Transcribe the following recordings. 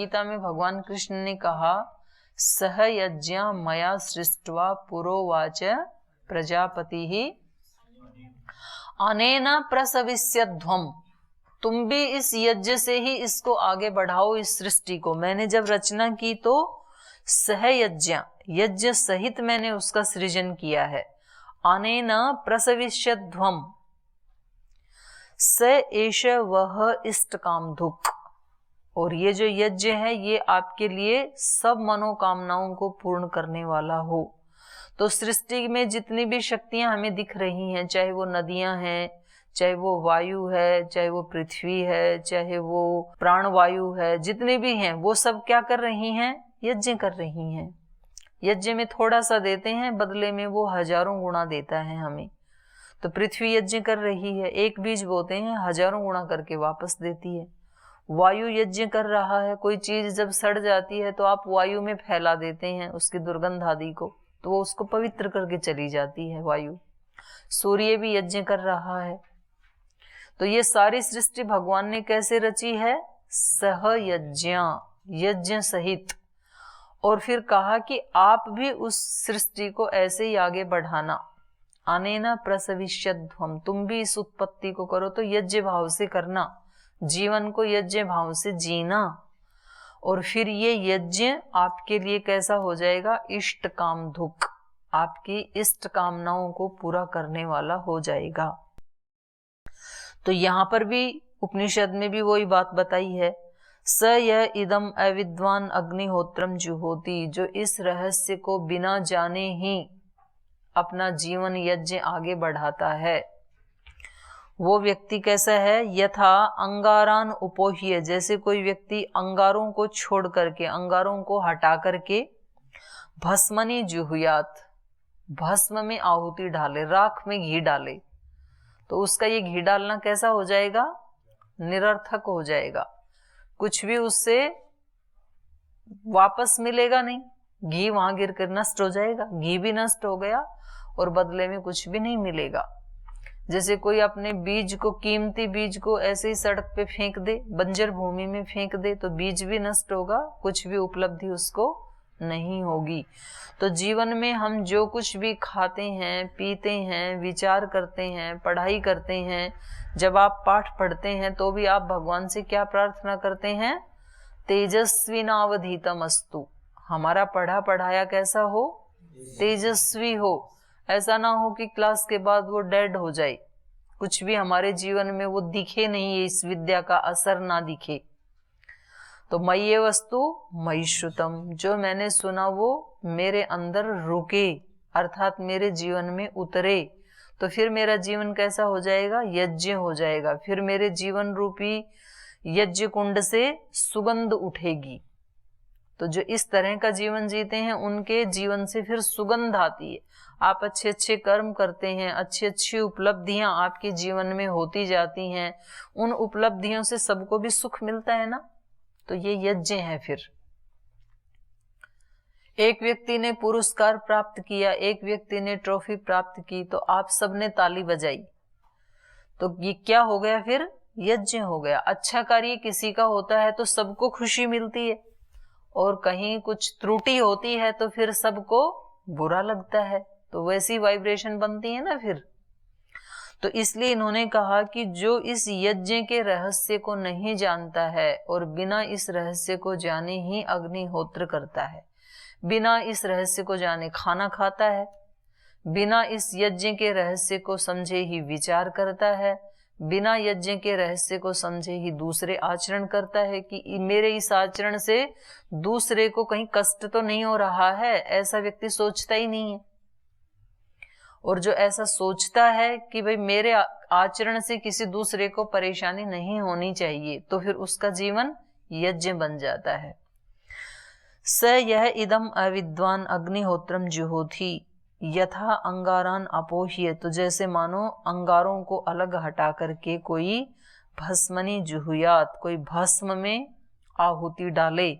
गीता में भगवान कृष्ण ने कहा, सह यज्ञा मया सृष्ट्वा पुरोवाच प्रजापति ही अनेना प्रसविष्यध्वम। तुम भी इस यज्ञ से ही इसको आगे बढ़ाओ, इस सृष्टि को। मैंने जब रचना की तो सहयज्ञ, यज्ञ सहित मैंने उसका सृजन किया है। अनेन प्रसविष्यध्वम स एष वह इष्ट कामधुक्। और ये जो यज्ञ है ये आपके लिए सब मनोकामनाओं को पूर्ण करने वाला हो। तो सृष्टि में जितनी भी शक्तियां हमें दिख रही हैं, चाहे वो नदियां हैं, चाहे वो वायु है, चाहे वो पृथ्वी है, चाहे वो प्राणवायु है, जितने भी हैं वो सब क्या कर रही हैं? यज्ञ कर रही हैं। यज्ञ में थोड़ा सा देते हैं, बदले में वो हजारों गुना देता है हमें। तो पृथ्वी यज्ञ कर रही है, एक बीज बोते हैं, हजारों गुना करके वापस देती है। वायु यज्ञ कर रहा है, कोई चीज जब सड़ जाती है तो आप वायु में फैला देते हैं उसकी दुर्गंध आदि को, तो वो उसको पवित्र करके चली जाती है वायु। सूर्य भी यज्ञ कर रहा है। तो ये सारी सृष्टि भगवान ने कैसे रची है? सह यज्ञ, यज्ञ सहित। और फिर कहा कि आप भी उस सृष्टि को ऐसे ही आगे बढ़ाना। अनेना प्रसविष्यध्वम, तुम भी इस उत्पत्ति को करो तो यज्ञ भाव से करना, जीवन को यज्ञ भाव से जीना। और फिर ये यज्ञ आपके लिए कैसा हो जाएगा? इष्ट कामधुक्, आपकी इष्ट कामनाओं को पूरा करने वाला हो जाएगा। तो यहां पर भी उपनिषद में भी वही बात बताई है, स यह इदम अविद्वान अग्निहोत्रम जुहोति। जो इस रहस्य को बिना जाने ही अपना जीवन यज्ञ आगे बढ़ाता है, वो व्यक्ति कैसा है? यथा अंगारान उपोह्य, जैसे कोई व्यक्ति अंगारों को छोड़ करके, अंगारों को हटा करके भस्मनि जुहुयात, भस्म में आहुति डाले, राख में घी डाले, तो उसका ये घी डालना कैसा हो जाएगा? निरर्थक हो जाएगा। कुछ भी उससे वापस मिलेगा नहीं, घी वहां गिर कर नष्ट हो जाएगा, घी भी नष्ट हो गया और बदले में कुछ भी नहीं मिलेगा। जैसे कोई अपने बीज को, कीमती बीज को ऐसे ही सड़क पे फेंक दे, बंजर भूमि में फेंक दे, तो बीज भी नष्ट होगा, कुछ भी उपलब्धि उसको नहीं होगी। तो जीवन में हम जो कुछ भी खाते हैं, पीते हैं, विचार करते हैं, पढ़ाई करते हैं, जब आप पाठ पढ़ते हैं तो भी आप भगवान से क्या प्रार्थना करते हैं? तेजस्विनावधीतम अस्तु, हमारा पढ़ा पढ़ाया कैसा हो? तेजस्वी हो। ऐसा ना हो कि क्लास के बाद वो डेड हो जाए, कुछ भी हमारे जीवन में वो दिखे नहीं, इस विद्या का असर ना दिखे। तो मय्ये वस्तु मयि श्रुतम, जो मैंने सुना वो मेरे अंदर रुके, अर्थात मेरे जीवन में उतरे, तो फिर मेरा जीवन कैसा हो जाएगा? यज्ञ हो जाएगा। फिर मेरे जीवन रूपी यज्ञ कुंड से सुगंध उठेगी। तो जो इस तरह का जीवन जीते हैं उनके जीवन से फिर सुगंध आती है। आप अच्छे अच्छे कर्म करते हैं, अच्छी अच्छी उपलब्धियां आपके जीवन में होती जाती हैं, उन उपलब्धियों से सबको भी सुख मिलता है ना, तो ये यज्ञ है। फिर एक व्यक्ति ने पुरस्कार प्राप्त किया, एक व्यक्ति ने ट्रॉफी प्राप्त की, तो आप सबने ताली बजाई, तो ये क्या हो गया? फिर यज्ञ हो गया। अच्छा कार्य किसी का होता है तो सबको खुशी मिलती है, और कहीं कुछ त्रुटि होती है तो फिर सबको बुरा लगता है, तो वैसी वाइब्रेशन बनती है ना फिर। तो इसलिए इन्होंने कहा कि जो इस यज्ञ के रहस्य को नहीं जानता है और बिना इस रहस्य को जाने ही अग्निहोत्र करता है, बिना इस रहस्य को जाने खाना खाता है, बिना इस यज्ञ के रहस्य को समझे ही विचार करता है, बिना यज्ञ के रहस्य को समझे ही दूसरे आचरण करता है कि मेरे इस आचरण से दूसरे को कहीं कष्ट तो नहीं हो रहा है, ऐसा व्यक्ति सोचता ही नहीं है। और जो ऐसा सोचता है कि भाई मेरे आचरण से किसी दूसरे को परेशानी नहीं होनी चाहिए, तो फिर उसका जीवन यज्ञ बन जाता है। स यह इदम अविद्वान अग्निहोत्रम जुहोति यथा अंगारान अपोह्य, तो जैसे मानो अंगारों को अलग हटा करके कोई भस्मनि जुहुयात, कोई भस्म में आहुति डाले,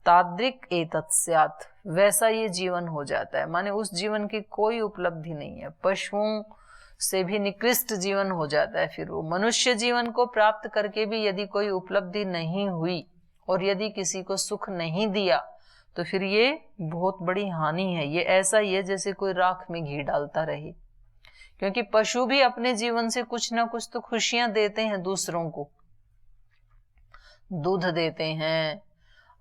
तादृक् एतत् स्यात्, वैसा ये जीवन हो जाता है। माने उस जीवन की कोई उपलब्धि नहीं है, पशुओं से भी निकृष्ट जीवन हो जाता है। फिर वो मनुष्य जीवन को प्राप्त करके भी यदि कोई उपलब्धि नहीं हुई और यदि किसी को सुख नहीं दिया तो फिर ये बहुत बड़ी हानि है। ये ऐसा ही है जैसे कोई राख में घी डालता रहे, क्योंकि पशु भी अपने जीवन से कुछ ना कुछ तो खुशियां देते हैं दूसरों को, दूध देते हैं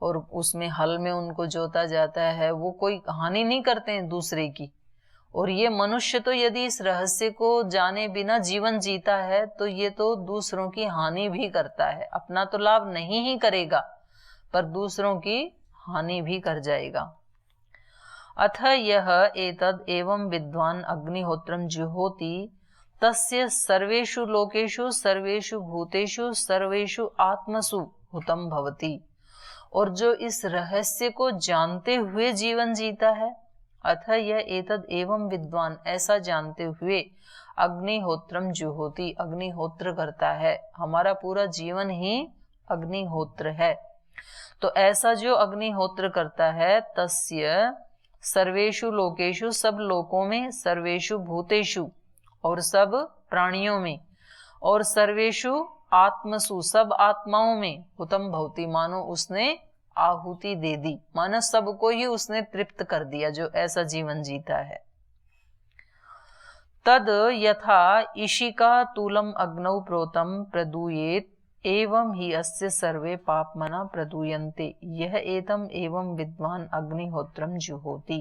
और उसमें हल में उनको जोता जाता है, वो कोई हानि नहीं करते हैं दूसरे की। और ये मनुष्य तो यदि इस रहस्य को जाने बिना जीवन जीता है तो ये तो दूसरों की हानि भी करता है। अपना तो लाभ नहीं ही करेगा पर दूसरों की हानि भी कर जाएगा। अथ यह एतद् एवं विद्वान अग्निहोत्रम जुहोति तस्य सर्वेषु लोकेषु सर्वेषु भूतेषु सर्वेषु आत्मसु हुतम भवति। और जो इस रहस्य को जानते हुए जीवन जीता है, अथ यह एतद् एवं विद्वान, ऐसा जानते हुए अग्निहोत्रम जुहोति, अग्निहोत्र करता है। हमारा पूरा जीवन ही अग्निहोत्र है। तो ऐसा जो अग्निहोत्र करता है, तस्य सर्वेषु लोकेषु, सब लोकों में, सर्वेषु भूतेषु और सब प्राणियों में, और सर्वेषु आत्मसु, सब आत्माओं में, हुतम भवति, मानो उसने आहुति दे दी, मानो सबको ही उसने तृप्त कर दिया जो ऐसा जीवन जीता है। तद यथा इशिका तूलम अग्नौ प्रोतम प्रदूयेत एवं ही अस्य सर्वे पापमना प्रदूयन्ते यह एतम एवं विद्वान अग्निहोत्रम जुहोति।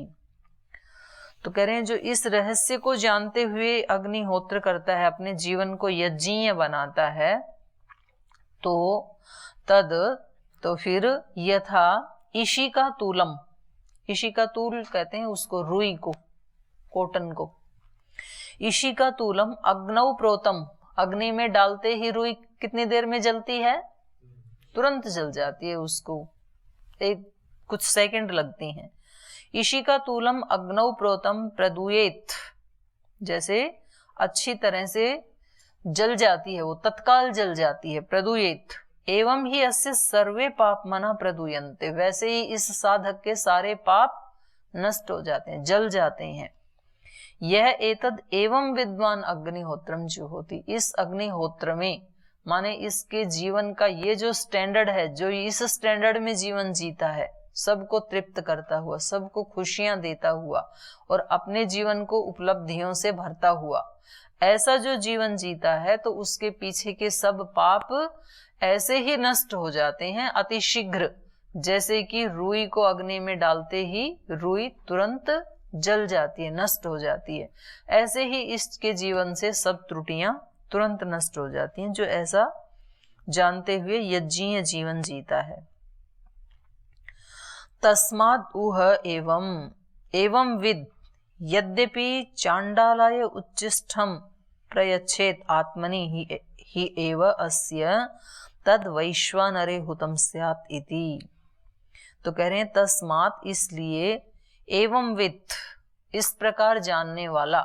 तो कह रहे हैं जो इस रहस्य को जानते हुए अग्निहोत्र करता है, अपने जीवन को यज्ञीय बनाता है, तो तद, तो फिर यथा इशिका तूलम, इशिका तूल कहते हैं उसको, रुई को, कॉटन को, इशिका तूलम अग्नौ प्रोतम, अग्नि में डालते ही रुई कितनी देर में जलती है? तुरंत जल जाती है, उसको कुछ सेकंड लगती हैं। इशिका तूलम अग्नौ प्रोतम प्रदूयेत, जैसे अच्छी तरह से जल जाती है, वो तत्काल जल जाती है, प्रदूयेत। एवं ही अस्य सर्वे पाप मना प्रदूयन्ते, वैसे ही इस साधक के सारे पाप नष्ट हो जाते हैं, जल जाते हैं। यह एतद एवं विद्वान अग्निहोत्रम जुहोति, इस अग्निहोत्र में, माने इसके जीवन का ये जो स्टैंडर्ड है, जो इस स्टैंडर्ड में जीवन जीता है, सबको तृप्त करता हुआ, सबको खुशियां देता हुआ और अपने जीवन को उपलब्धियों से भरता हुआ, ऐसा जो जीवन जीता है, तो उसके पीछे के सब पाप ऐसे ही नष्ट हो जाते हैं अतिशीघ्र, जैसे कि रुई को अग्नि में डालते ही रुई तुरंत जल जाती है, नष्ट हो जाती है। ऐसे ही इसके जीवन से सब त्रुटियां तुरंत नष्ट हो जाती हैं, जो ऐसा जानते हुए यज्ञीय जीवन जीता है। तस्माद् उह एवं विद यद्यपि चांडालाय उच्चिष्टम प्रयच्छेत आत्मनि ही एव अस्य तद वैश्वानरे हुतम स्यात् इति। तो कह रहे हैं तस्मात्, इसलिए, एवं विद, इस प्रकार जानने वाला,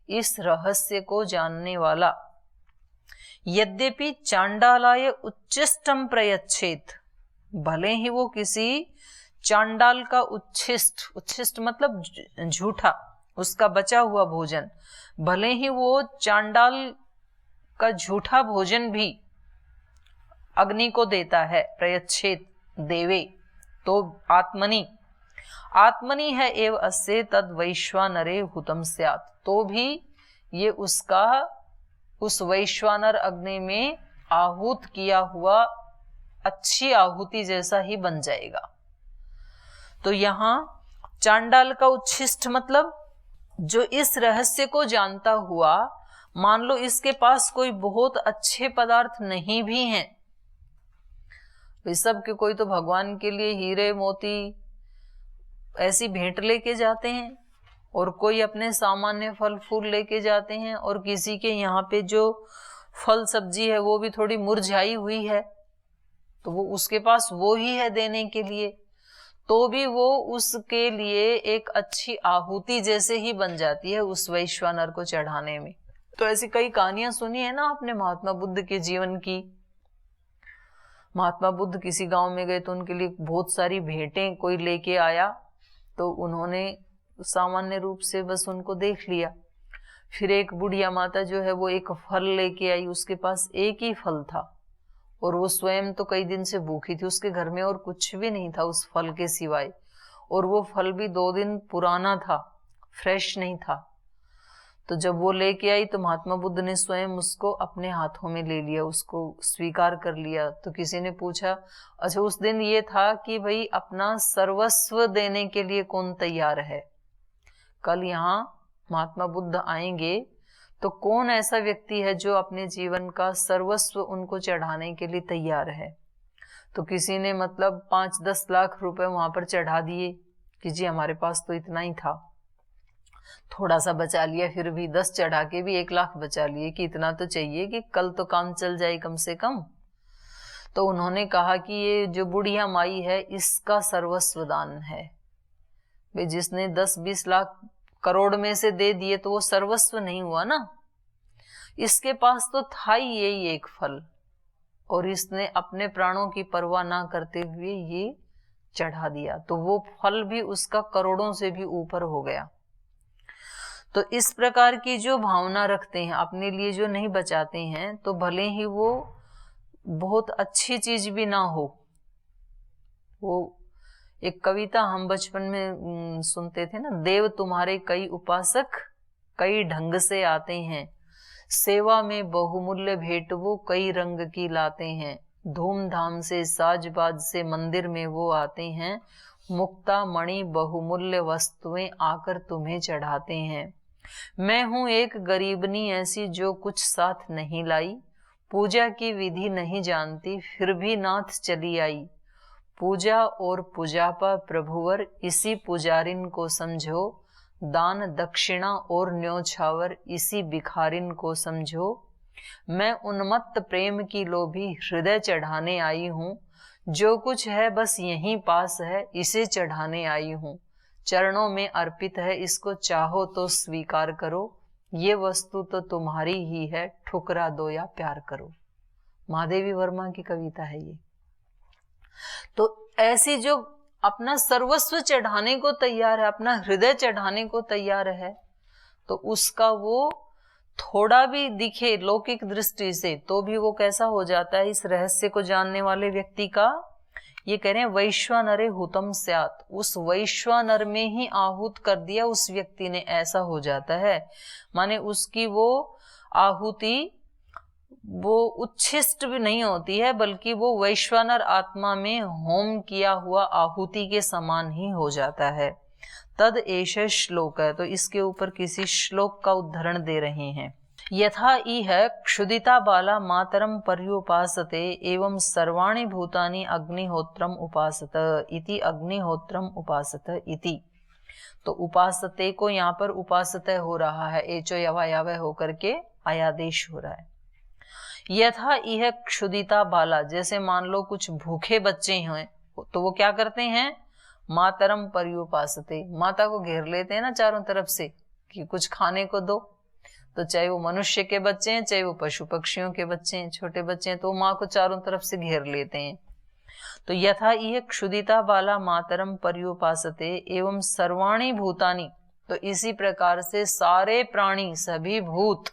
इस रहस्य को जानने वाला, यद्यपि चांडालाय उच्चिष्टम प्रयच्छेत, भले ही वो किसी चांडाल का उच्छिष्ट, उच्छिष्ट मतलब झूठा, उसका बचा हुआ भोजन, भले ही वो चांडाल का झूठा भोजन भी अग्नि को देता है, प्रयच्छेत देवे, तो आत्मनि है एव अस्य तद वैश्वानरे हुतम स्यात्, तो भी ये उसका उस वैश्वानर अग्नि में आहूत किया हुआ अच्छी आहुति जैसा ही बन जाएगा। तो यहाँ चांडाल का उच्छिष्ट मतलब जो इस रहस्य को जानता हुआ, मान लो इसके पास कोई बहुत अच्छे पदार्थ नहीं भी हैं, सब के कोई तो भगवान के लिए हीरे मोती ऐसी भेंट लेके जाते हैं, और कोई अपने सामान्य फल फूल लेके जाते हैं, और किसी के यहाँ पे जो फल सब्जी है वो भी थोड़ी मुरझाई हुई है, तो वो उसके पास वो ही है देने के लिए, तो भी वो उसके लिए एक अच्छी आहुति जैसे ही बन जाती है उस वैश्वानर को चढ़ाने में। तो ऐसी कई कहानियां सुनी है ना आपने महात्मा बुद्ध के जीवन की। महात्मा बुद्ध किसी गांव में गए तो उनके लिए बहुत सारी भेंटें कोई लेके आया, तो उन्होंने सामान्य रूप से बस उनको देख लिया। फिर एक बुढ़िया माता जो है वो एक फल लेके आई, उसके पास एक ही फल था, और वो स्वयं तो कई दिन से भूखी थी, उसके घर में और कुछ भी नहीं था उस फल के सिवाय, और वो फल भी 2 दिन पुराना था, फ्रेश नहीं था। तो जब वो लेके आई तो महात्मा बुद्ध ने स्वयं उसको अपने हाथों में ले लिया, उसको स्वीकार कर लिया। तो किसी ने पूछा, अच्छा उस दिन ये था कि भाई अपना सर्वस्व देने के लिए कौन तैयार है? कल यहाँ महात्मा बुद्ध आएंगे तो कौन ऐसा व्यक्ति है जो अपने जीवन का सर्वस्व उनको चढ़ाने के लिए तैयार है? तो किसी ने मतलब 5-10 लाख रुपए वहां पर चढ़ा दिए कि जी हमारे पास तो इतना ही था, थोड़ा सा बचा लिया, फिर भी 10 चढ़ा के भी 1 लाख बचा लिए कि इतना तो चाहिए कि कल तो काम चल जाए कम से कम। तो उन्होंने कहा कि ये जो बुढ़िया माई है इसका सर्वस्व दान है। भाई जिसने 10-20 लाख करोड़ में से दे दिए तो वो सर्वस्व नहीं हुआ ना, इसके पास तो था ही यही एक फल, और इसने अपने प्राणों की परवाह ना करते हुए ये चढ़ा दिया, तो वो फल भी उसका करोड़ों से भी ऊपर हो गया। तो इस प्रकार की जो भावना रखते हैं, अपने लिए जो नहीं बचाते हैं, तो भले ही वो बहुत अच्छी चीज भी ना हो। वो एक कविता हम बचपन में सुनते थे ना, देव तुम्हारे कई उपासक कई ढंग से आते हैं, सेवा में बहुमूल्य भेंट वो कई रंग की लाते हैं, धूमधाम से साजबाज से मंदिर में वो आते हैं, मुक्ता मणि बहुमूल्य वस्तुएं आकर तुम्हें चढ़ाते हैं। मैं हूं एक गरीबनी ऐसी जो कुछ साथ नहीं लाई, पूजा की विधि नहीं जानती फिर भी नाथ चली आई, पूजा और पूजापा प्रभुवर इसी पुजारिन को समझो, दान दक्षिणा और न्योछावर इसी भिखारिन को समझो, मैं उन्मत्त प्रेम की लोभी हृदय चढ़ाने आई हूँ, जो कुछ है बस यहीं पास है इसे चढ़ाने आई हूँ, चरणों में अर्पित है इसको चाहो तो स्वीकार करो, ये वस्तु तो तुम्हारी ही है ठुकरा दो या प्यार करो। महादेवी वर्मा की कविता है ये। तो ऐसी जो अपना सर्वस्व चढ़ाने को तैयार है, अपना हृदय चढ़ाने को तैयार है, तो उसका वो थोड़ा भी दिखे लौकिक दृष्टि से तो भी वो कैसा हो जाता है, इस रहस्य को जानने वाले व्यक्ति का, ये कह रहे हैं वैश्वानरे हुतम स्यात्, उस वैश्वानर में ही आहूत कर दिया उस व्यक्ति ने, ऐसा हो जाता है। माने उसकी वो आहुति वो उच्छिष्ट भी नहीं होती है, बल्कि वो वैश्वानर आत्मा में होम किया हुआ आहुति के समान ही हो जाता है। तद एष श्लोक है, तो इसके ऊपर किसी श्लोक का उदाहरण दे रहे हैं। यथा इह क्षुदिता बाला मातरम पर्युपासते एवं सर्वाणि भूतानि अग्निहोत्रम उपासत इति, अग्निहोत्रम उपासत इति। तो उपासते को यहाँ पर उपासते हो रहा है, एचो यवायव होकर के आयादेश हो रहा है। यथा इह क्षुदिता बाला, जैसे मान लो कुछ भूखे बच्चे हैं तो वो क्या करते हैं, मातरम पर्युपासते, माता को घेर लेते हैं ना चारों तरफ से कि कुछ खाने को दो। तो चाहे वो मनुष्य के बच्चे हैं, चाहे वो पशु पक्षियों के बच्चे हैं, छोटे बच्चे हैं, तो माँ को चारों तरफ से घेर लेते हैं। तो यथा इह क्षुदिता बाला मातरम पर्युपासते एवं सर्वाणि भूतानि, तो इसी प्रकार से सारे प्राणी सभी भूत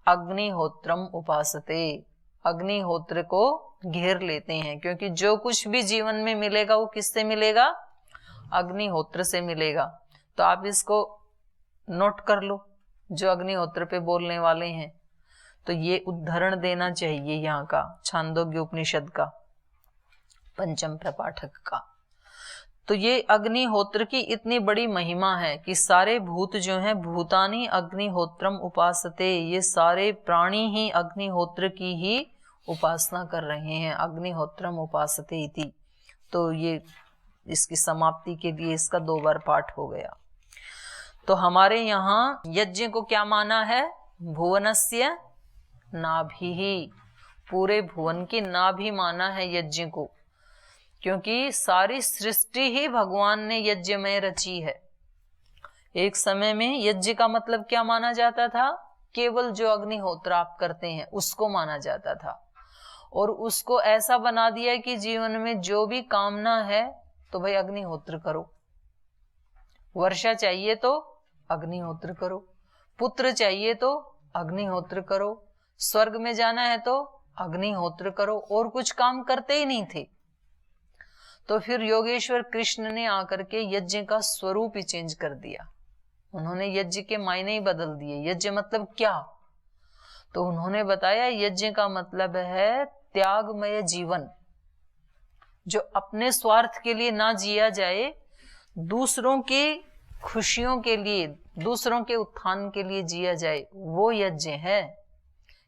अग्निहोत्रम उपासते, अग्निहोत्र को घेर लेते हैं, क्योंकि जो कुछ भी जीवन में मिलेगा वो किससे मिलेगा, अग्निहोत्र से मिलेगा। तो आप इसको नोट कर लो जो अग्निहोत्र पे बोलने वाले हैं। तो ये उदाहरण देना चाहिए यहाँ का छांदोग्य उपनिषद का 5म प्रपाठक का। तो ये अग्निहोत्र की इतनी बड़ी महिमा है कि सारे भूत जो हैं भूतानी अग्निहोत्रम उपासते, ये सारे प्राणी ही अग्निहोत्र की ही उपासना कर रहे हैं, अग्निहोत्रम उपासते इति। तो ये इसकी समाप्ति के लिए इसका 2 बार पाठ हो गया। तो हमारे यहाँ यज्ञ को क्या माना है, भुवनस्य नाभि, पूरे भुवन की नाभि माना है यज्ञ को, क्योंकि सारी सृष्टि ही भगवान ने यज्ञ में रची है। एक समय में यज्ञ का मतलब क्या माना जाता था, केवल जो अग्निहोत्र आप करते हैं उसको माना जाता था, और उसको ऐसा बना दिया कि जीवन में जो भी कामना है तो भाई अग्निहोत्र करो, वर्षा चाहिए तो अग्निहोत्र करो, पुत्र चाहिए तो अग्निहोत्र करो, स्वर्ग में जाना है तो अग्निहोत्र करो, और कुछ काम करते ही नहीं थे। तो फिर योगेश्वर कृष्ण ने आकर के यज्ञ का स्वरूप ही चेंज कर दिया। उन्होंने यज्ञ के मायने ही बदल दिए। यज्ञ मतलब क्या? तो उन्होंने बताया यज्ञ का मतलब है त्यागमय जीवन, जो अपने स्वार्थ के लिए ना जिया जाए, दूसरों की खुशियों के लिए, दूसरों के उत्थान के लिए जिया जाए, वो यज्ञ है।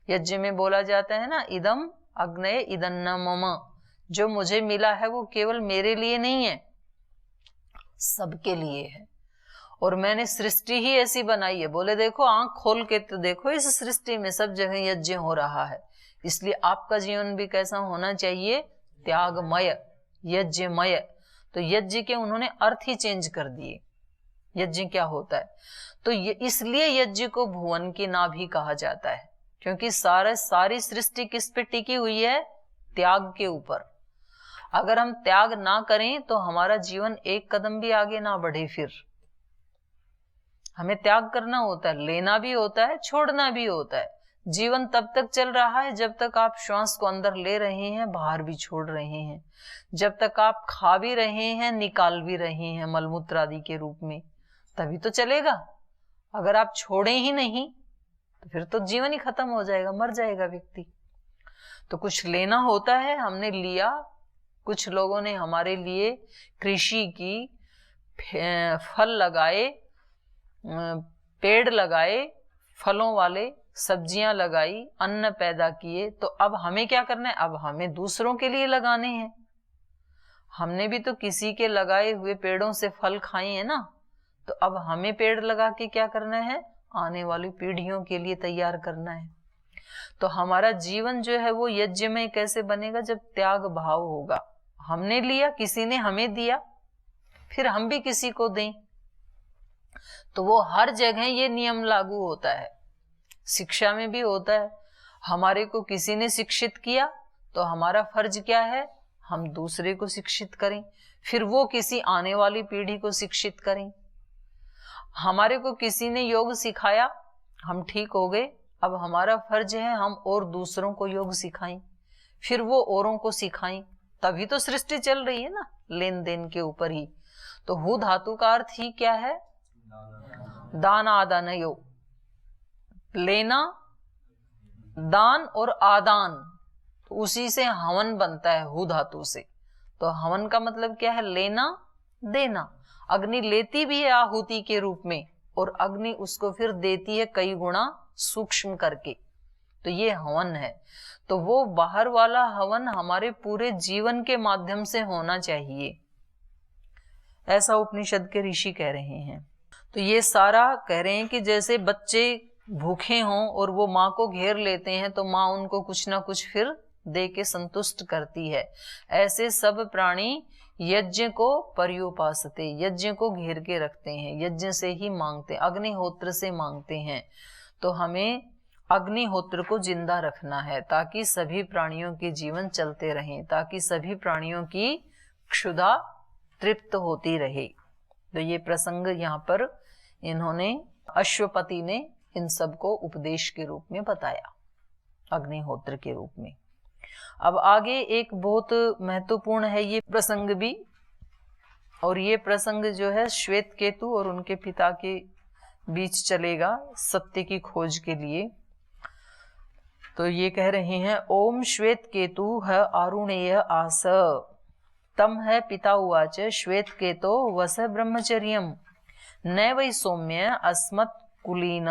यज्ञ में बोला जाता है ना, इदम अग्नये इदन्न मम, जो मुझे मिला है वो केवल मेरे लिए नहीं है, सबके लिए है। और मैंने सृष्टि ही ऐसी बनाई है। बोले देखो, आंख खोल के तो देखो, इस सृष्टि में सब जगह यज्ञ हो रहा है। इसलिए आपका जीवन भी कैसा होना चाहिए? त्यागमय, यज्ञमय। तो यज्ञ के उन्होंने अर्थ ही चेंज कर दिए। यज्ञ क्या होता है? तो इसलिए यज्ञ को भुवन की नाभि कहा जाता है, क्योंकि सारी सृष्टि किस पे टिकी हुई है? त्याग के ऊपर। अगर हम त्याग ना करें तो हमारा जीवन एक कदम भी आगे ना बढ़े। फिर हमें त्याग करना होता है, लेना भी होता है, छोड़ना भी होता है। जीवन तब तक चल रहा है जब तक आप श्वास को अंदर ले रहे हैं, बाहर भी छोड़ रहे हैं, जब तक आप खा भी रहे हैं, निकाल भी रहे हैं मलमूत्र आदि के रूप में, तभी तो चलेगा। अगर आप छोड़े ही नहीं तो फिर तो जीवन ही खत्म हो जाएगा, मर जाएगा व्यक्ति। तो कुछ लेना होता है, हमने लिया। कुछ लोगों ने हमारे लिए कृषि की, फल लगाए, पेड़ लगाए, फलों वाले, सब्जियां लगाई, अन्न पैदा किए। तो अब हमें क्या करना है? अब हमें दूसरों के लिए लगाने हैं। हमने भी तो किसी के लगाए हुए पेड़ों से फल खाए हैं ना। तो अब हमें पेड़ लगा के क्या करना है? आने वाली पीढ़ियों के लिए तैयार करना है। तो हमारा जीवन जो है वो यज्ञ में कैसे बनेगा? जब त्याग भाव होगा। हमने लिया, किसी ने हमें दिया, फिर हम भी किसी को दें। तो वो हर जगह ये नियम लागू होता है। शिक्षा में भी होता है। हमारे को किसी ने शिक्षित किया तो हमारा फर्ज क्या है? हम दूसरे को शिक्षित करें, फिर वो किसी आने वाली पीढ़ी को शिक्षित करें। हमारे को किसी ने योग सिखाया, हम ठीक हो गए, अब हमारा फर्ज है हम और दूसरों को योग सिखाएं, फिर वो औरों को सिखाएं। तभी तो सृष्टि चल रही है ना, लेन देन के ऊपर ही। तो हु धातु का अर्थ ही क्या है? दान आदान योग, लेना, दान और आदान। तो उसी से हवन बनता है, हु धातु से। तो हवन का मतलब क्या है? लेना, देना। अग्नि लेती भी है आहुति के रूप में, और अग्नि उसको फिर देती है कई गुना सूक्ष्म करके। तो ये हवन है। तो वो बाहर वाला हवन हमारे पूरे जीवन के माध्यम से होना चाहिए, ऐसा उपनिषद के ऋषि कह रहे हैं। तो ये सारा कह रहे हैं कि जैसे बच्चे भूखे हों और वो माँ को घेर लेते हैं तो माँ उनको कुछ ना कुछ फिर दे के संतुष्ट करती है, ऐसे सब प्राणी यज्ञ को पर्युपासते, यज्ञ को घेर के रखते हैं, यज्ञ से ही मांगते, अग्निहोत्र से मांगते हैं। तो हमें अग्निहोत्र को जिंदा रखना है ताकि सभी प्राणियों के जीवन चलते रहें, ताकि सभी प्राणियों की क्षुधा तृप्त होती रहे। तो ये प्रसंग यहाँ पर इन्होंने, अश्वपति ने इन सबको उपदेश के रूप में बताया, अग्निहोत्र के रूप में। अब आगे एक बहुत महत्वपूर्ण है ये प्रसंग भी, और ये प्रसंग जो है श्वेत केतु और उनके पिता के बीच चलेगा सत्य की खोज के लिए। तो ये कह रहे हैं, ओम श्वेत केतु है आरुणेय आस, तम है पिता उवाच श्वेत केतो वस ब्रह्मचर्यम, न वै सौम्य अस्मत् कुलीन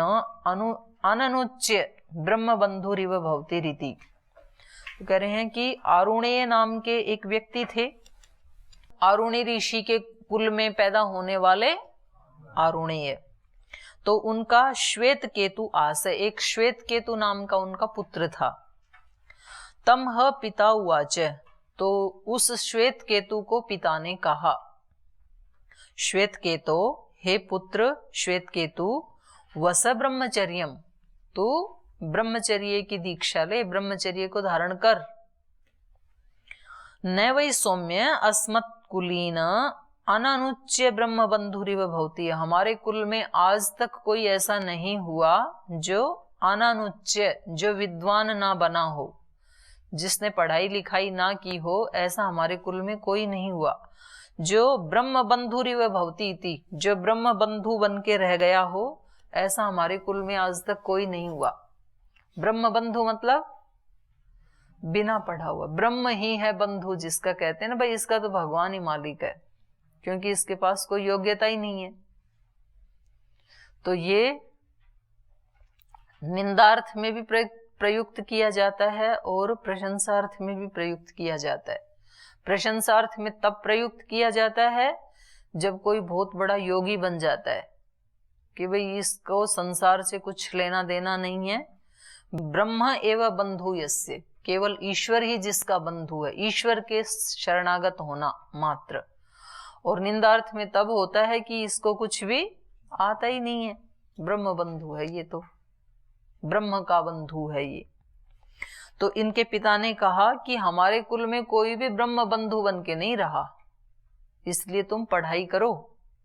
अननुच्य ब्रह्म बंधुरिव भवति रीति। तो कह रहे हैं कि आरुणेय नाम के एक व्यक्ति थे, आरुणि ऋषि के कुल में पैदा होने वाले आरुणेय। तो उनका श्वेत केतु आस, एक श्वेत केतु नाम का उनका पुत्र था। तम ह पिता उवाच, तो उस श्वेत केतु को पिता ने कहा, श्वेत केतो, हे पुत्र श्वेत केतु, वस ब्रह्मचर्यम, तू ब्रह्मचर्य की दीक्षा ले, ब्रह्मचर्य को धारण कर। न वै सौम्य अस्मत् कुलीन अननुच्य ब्रह्म बंधुरिव भवति, हमारे कुल में आज तक कोई ऐसा नहीं हुआ जो अननुच्य, जो विद्वान ना बना हो, जिसने पढ़ाई लिखाई ना की हो ऐसा हमारे कुल में कोई नहीं हुआ। जो ब्रह्म बंधुरिव भवती थी, जो ब्रह्म बंधु बन के रह गया हो ऐसा हमारे कुल में आज तक कोई नहीं हुआ। ब्रह्म बंधु मतलब बिना पढ़ा हुआ, ब्रह्म ही है बंधु जिसका कहते हैं ना भाई, इसका तो भगवान ही मालिक है, क्योंकि इसके पास कोई योग्यता ही नहीं है। तो ये निंदार्थ में भी प्रयुक्त किया जाता है और प्रशंसार्थ में भी प्रयुक्त किया जाता है। प्रशंसार्थ में तब प्रयुक्त किया जाता है जब कोई बहुत बड़ा योगी बन जाता है कि भाई इसको संसार से कुछ लेना देना नहीं है। ब्रह्म एवं बंधु यस्य, केवल ईश्वर ही जिसका बंधु है, ईश्वर के शरणागत होना मात्र। और निंदार्थ में तब होता है कि इसको कुछ भी आता ही नहीं है, ब्रह्म बंधु है ये, तो ब्रह्म का बंधु है ये। तो इनके पिता ने कहा कि हमारे कुल में कोई भी ब्रह्म बंधु बन के नहीं रहा, इसलिए तुम पढ़ाई करो,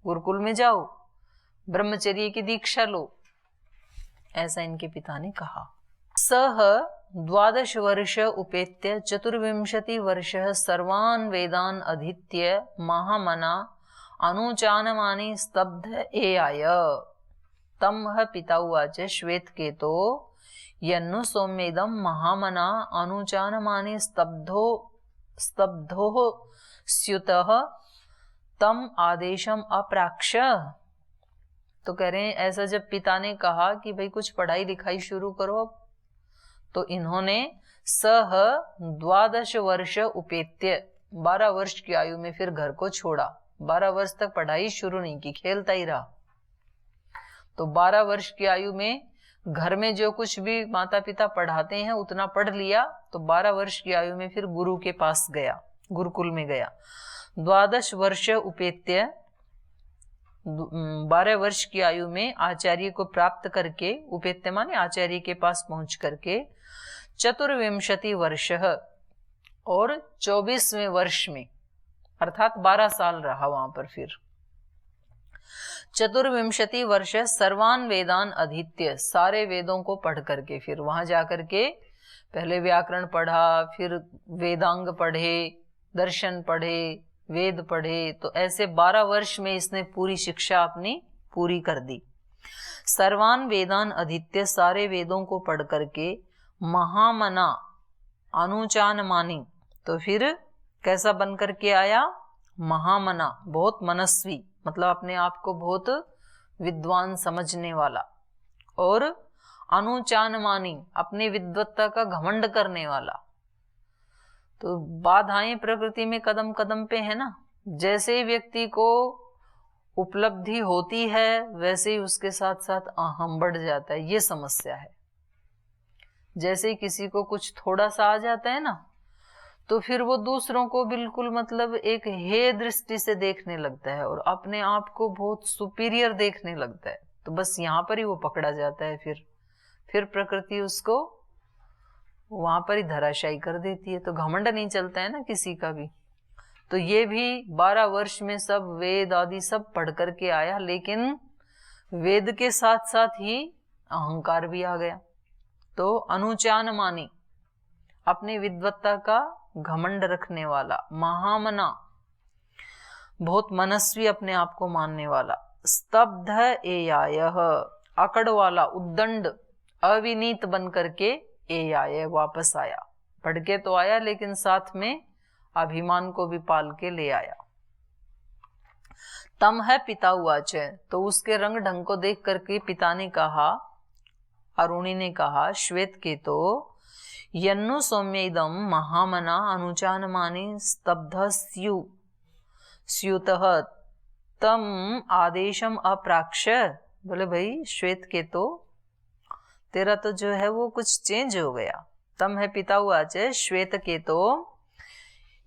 गुरुकुल में जाओ, ब्रह्मचर्य की दीक्षा लो, ऐसा इनके पिता ने कहा। सह 12 वर्ष उपेत्य 24 वर्ष सर्वान् वेदान् अधीत्य महामना अनुचानमानि स्तब्ध एयाय। तम पिता उवाच श्वेतकेतो यन्नु सौम्येदं महामना अनुचानमानि स्तब्धो स्युतः तम आदेशम अप्राक्ष। तो कह रहे हैं ऐसा जब पिता ने कहा कि भाई कुछ पढ़ाई लिखाई शुरू करो अब, तो इन्होंने सह 12 वर्ष उपेत्य 12 वर्ष की आयु में फिर घर को छोड़ा। 12 वर्ष तक पढ़ाई शुरू नहीं की, खेलता ही रहा। तो 12 वर्ष की आयु में घर में जो कुछ भी माता पिता पढ़ाते हैं उतना पढ़ लिया। तो 12 वर्ष की आयु में फिर गुरु के पास गया, गुरुकुल में गया। 12 वर्ष उपेत्य 12 वर्ष की आयु में आचार्य को प्राप्त करके, उपेत्य माने आचार्य के पास पहुंच करके 24 वर्ष और 24वें वर्ष में अर्थात 12 साल रहा वहां पर। फिर 24 वर्ष सर्वान् वेदान् अधीत्य, सारे वेदों को पढ़ करके, फिर वहां जाकर के पहले व्याकरण पढ़ा, फिर वेदांग पढ़े, दर्शन पढ़े, वेद पढ़े। तो ऐसे 12 वर्ष में इसने पूरी शिक्षा अपनी पूरी कर दी। सर्वान् वेदान् अधीत्य, सारे वेदों को पढ़ करके महामना अनुचानमानि, तो फिर कैसा बन करके आया? महामना, बहुत मनस्वी, मतलब अपने आप को बहुत विद्वान समझने वाला, और अनुचानमानी, अपनी विद्वत्ता का घमंड करने वाला। तो बाधाएं प्रकृति में कदम कदम पे है ना, जैसे ही व्यक्ति को उपलब्धि होती है वैसे ही उसके साथ साथ अहम बढ़ जाता है, ये समस्या है। जैसे ही किसी को कुछ थोड़ा सा आ जाता है ना, तो फिर वो दूसरों को बिल्कुल मतलब एक हे दृष्टि से देखने लगता है और अपने आप को बहुत सुपीरियर देखने लगता है। तो बस यहाँ पर ही वो पकड़ा जाता है, फिर प्रकृति उसको वहां पर ही धराशायी कर देती है। तो घमंड नहीं चलता है ना किसी का भी। तो ये भी 12 वर्ष में सब वेद आदि सब पढ़ करके आया, लेकिन वेद के साथ साथ ही अहंकार भी आ गया। तो अनुचानमानी, अपनी विद्वत्ता का घमंड रखने वाला, महामना, बहुत मनस्वी, अपने आप को मानने वाला, स्तब्ध एयायः, अकड़ वाला, उद्दंड, अविनीत बन करके एयाय वापस आया। पढ़ के तो आया लेकिन साथ में अभिमान को भी पाल के ले आया। तम है पिता उवाच, तो उसके रंग ढंग को देख करके पिता ने कहा, अरुणी ने कहा, श्वेत के तो यन्नु सौम्येदम महामना अनुचानमानि स्तब्ध स्युतः तम आदेशम अप्राक्ष। बोले भाई श्वेत के तो तेरा तो जो है वो कुछ चेंज हो गया। तम है पिता उवाच श्वेत के तो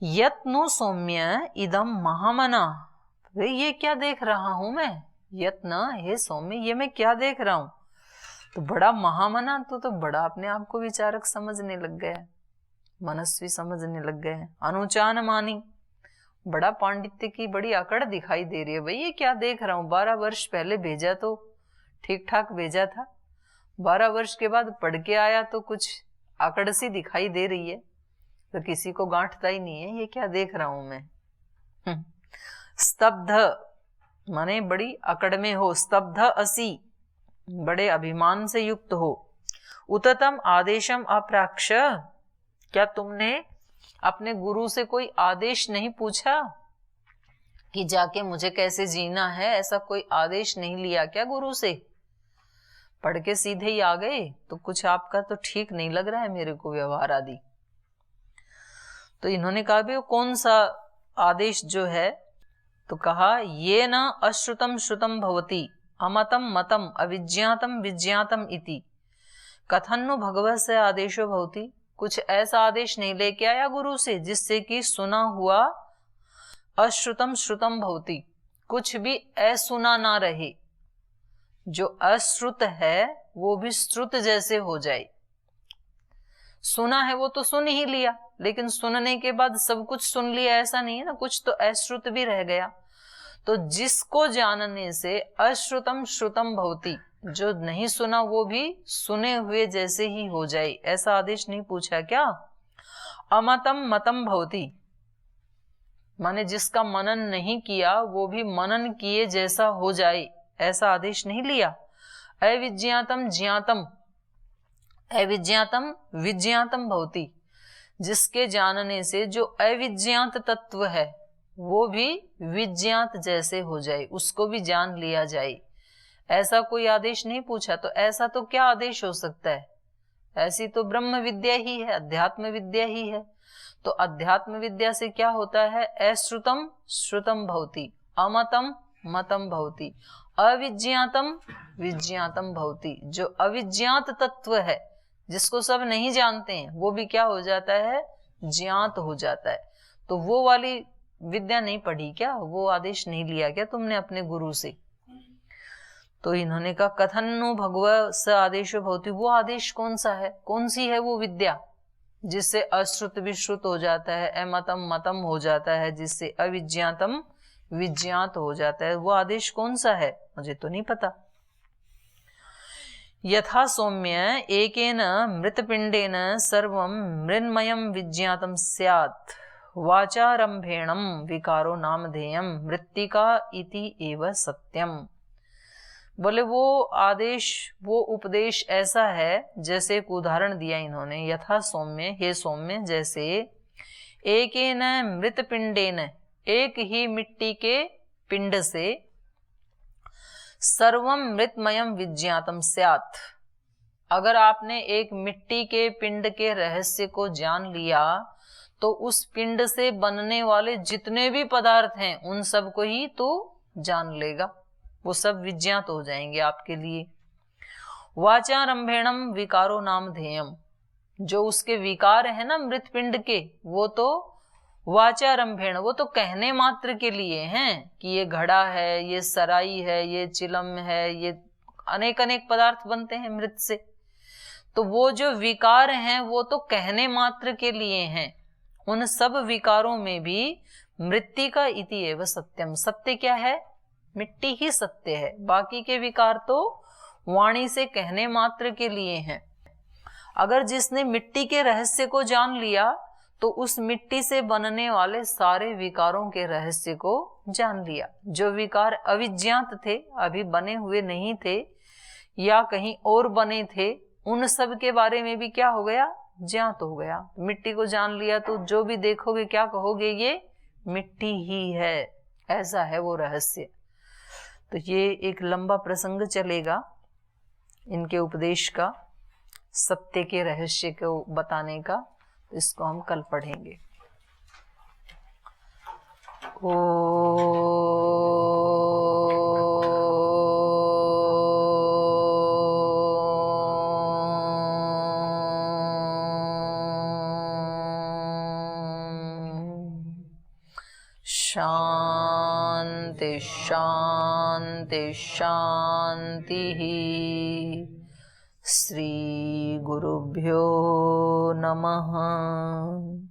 यत्नु सौम्य इदम महामना, भाई ये क्या देख रहा हूं मैं, यत्न हे सौम्य, ये मैं क्या देख रहा हूं। तो बड़ा महामना, तो बड़ा अपने आप को विचारक समझने लग गया, मनस्वी समझने लग गए। अनुचानमानी, बड़ा पांडित्य की बड़ी अकड़ दिखाई दे रही है। भाई ये क्या देख रहा हूं, 12 वर्ष पहले भेजा तो ठीक ठाक भेजा था, 12 वर्ष के बाद पढ़ के आया तो कुछ अकड़ सी दिखाई दे रही है। तो किसी को गांठता ही नहीं है ये क्या देख रहा हूं मैं। स्तब्ध माने बड़ी अकड़ में हो, स्तब्ध असी बड़े अभिमान से युक्त हो। उततम आदेशम अप्राक्ष, क्या तुमने अपने गुरु से कोई आदेश नहीं पूछा कि जाके मुझे कैसे जीना है, ऐसा कोई आदेश नहीं लिया क्या गुरु से? पढ़ के सीधे ही आ गए, तो कुछ आपका तो ठीक नहीं लग रहा है मेरे को व्यवहार आदि। तो इन्होंने कहा भी कौन सा आदेश जो है, तो कहा ये न अश्रुतम श्रुतम भवति अमतम मतम अविज्ञातम विज्ञातम इति कथन्नु भगवत से आदेशो भवति। कुछ ऐसा आदेश नहीं लेके आया गुरु से जिससे कि सुना हुआ अश्रुतम श्रुतम भवति, कुछ भी असुना ना रहे। जो अश्रुत है वो भी श्रुत जैसे हो जाए। सुना है वो तो सुन ही लिया, लेकिन सुनने के बाद सब कुछ सुन लिया ऐसा नहीं है ना, कुछ तो अश्रुत भी रह गया। तो जिसको जानने से अश्रुतम श्रुतम भवति, जो नहीं सुना वो भी सुने हुए जैसे ही हो जाए, ऐसा आदेश नहीं पूछा क्या? अमतम मतम भवति माने जिसका मनन नहीं किया वो भी मनन किए जैसा हो जाए, ऐसा आदेश नहीं लिया। अविज्ञातम ज्ञातम अविज्ञातम विज्ञातम भवति, जिसके जानने से जो अविज्ञात तत्व है वो भी विज्ञात जैसे हो जाए, उसको भी जान लिया जाए, ऐसा कोई आदेश नहीं पूछा। तो ऐसा तो क्या आदेश हो सकता है? ऐसी तो ब्रह्म विद्या ही है, अध्यात्म विद्या ही है। तो अध्यात्म विद्या से क्या होता है? अश्रुतम श्रुतम भवति, अमतम मतम भवति, अविज्ञातम विज्ञातम भवति। जो अविज्ञात तत्व है जिसको सब नहीं जानते हैं वो भी क्या हो जाता है? ज्ञात हो जाता है। तो वो वाली विद्या नहीं पढ़ी क्या? वो आदेश नहीं लिया क्या तुमने अपने गुरु से? तो इन्होंने कहा कथन्नु भगवत स आदेशो भवति, वो आदेश कौन सा है? कौन सी है वो विद्या जिससे अश्रुत भी श्रुत हो जाता है, अमतम मतम हो जाता है, जिससे अविज्ञातम विज्ञात हो जाता है? वो आदेश कौन सा है? मुझे तो नहीं पता। यथा सौम्य एकेन मृतपिंडेन सर्वं मृन्मयं विज्ञातं स्यात् वाचारंभेणं विकारो नामधेयं मृत्तिका इति एव सत्यम। बोले वो आदेश, वो उपदेश ऐसा है जैसे एक उदाहरण दिया इन्होंने। यथा सौम्य, हे सौम्य, जैसे एकेन मृतपिंडेन, एक ही मिट्टी के पिंड से, सर्वम मृतमयम विज्ञातम स्यात्, अगर आपने एक मिट्टी के पिंड के रहस्य को जान लिया तो उस पिंड से बनने वाले जितने भी पदार्थ हैं उन सब को ही तो जान लेगा, वो सब विज्ञात हो जाएंगे आपके लिए। वाचारंभेणम विकारो नामधेयम, जो उसके विकार है ना मृत पिंड के, वो तो वाचारंभेण, वो तो कहने मात्र के लिए हैं कि ये घड़ा है, ये सराई है, ये चिलम है, ये अनेक अनेक पदार्थ बनते हैं मृत से। तो वो जो विकार हैं वो तो कहने मात्र के लिए हैं। उन सब विकारों में भी मृत्तिका इति एव सत्यम, सत्य क्या है? मिट्टी ही सत्य है। बाकी के विकार तो वाणी से कहने मात्र के लिए हैं। अगर जिसने मिट्टी के रहस्य को जान लिया तो उस मिट्टी से बनने वाले सारे विकारों के रहस्य को जान लिया। जो विकार अविज्ञात थे, अभी बने हुए नहीं थे या कहीं और बने थे, उन सब के बारे में भी क्या हो गया? ज्ञात हो गया। मिट्टी को जान लिया तो जो भी देखोगे क्या कहोगे? ये मिट्टी ही है, ऐसा है वो रहस्य। तो ये एक लंबा प्रसंग चलेगा इनके उपदेश का, सत्य के रहस्य को बताने का, तो इसको हम कल पढ़ेंगे। शांति शांति शांति। श्री गुरुभ्यो नमः।